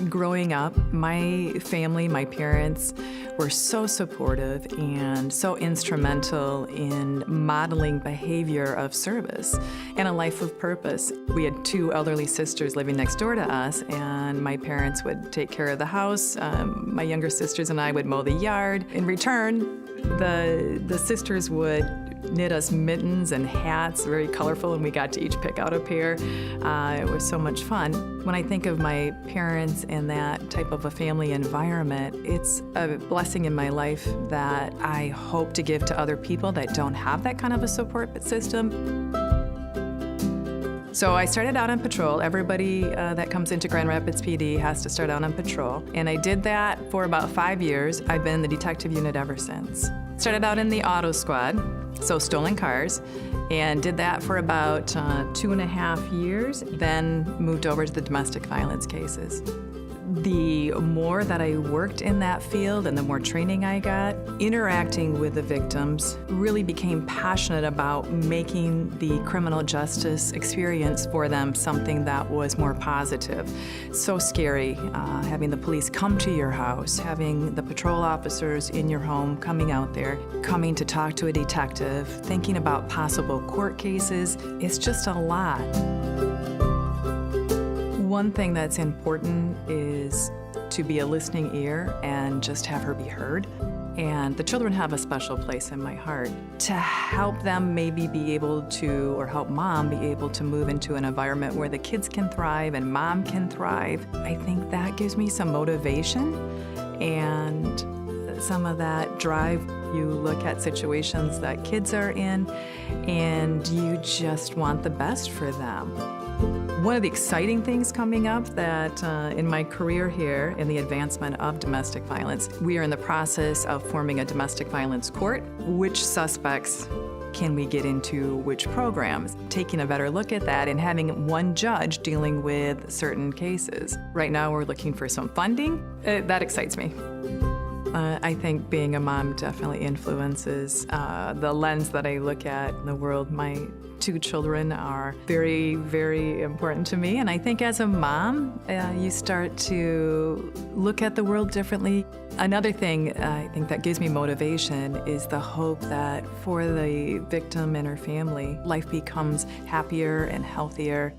Growing up, my family, my parents were so supportive and so instrumental in modeling behavior of service and a life of purpose. We had two elderly sisters living next door to us, and my parents would take care of the house. My younger sisters and I would mow the yard. In return, the sisters would knit us mittens and hats, very colorful, and we got to each pick out a pair. It was so much fun. When I think of my parents and that type of a family environment, it's a blessing in my life that I hope to give to other people that don't have that kind of a support system. So I started out on patrol. Everybody that comes into Grand Rapids PD has to start out on patrol. And I did that for about 5 years. I've been in the detective unit ever since. Started out in the auto squad, so stolen cars, and did that for about 2.5 years, then moved over to the domestic violence cases. The more that I worked in that field and the more training I got, interacting with the victims, really became passionate about making the criminal justice experience for them something that was more positive. So scary, having the police come to your house, having the patrol officers in your home coming out there, coming to talk to a detective, thinking about possible court cases. It's just a lot. One thing that's important is to be a listening ear and just have her be heard. And the children have a special place in my heart. To help them maybe be able to, or help mom be able to move into an environment where the kids can thrive and mom can thrive, I think that gives me some motivation and some of that drive. You look at situations that kids are in and you just want the best for them. One of the exciting things coming up that in my career here in the advancement of domestic violence, we are in the process of forming a domestic violence court. Which suspects can we get into which programs? Taking a better look at that and having one judge dealing with certain cases. Right now we're looking for some funding. That excites me. I think being a mom definitely influences the lens that I look at in the world. My two children are very, very important to me, and I think as a mom, you start to look at the world differently. Another thing I think that gives me motivation is the hope that for the victim and her family, life becomes happier and healthier.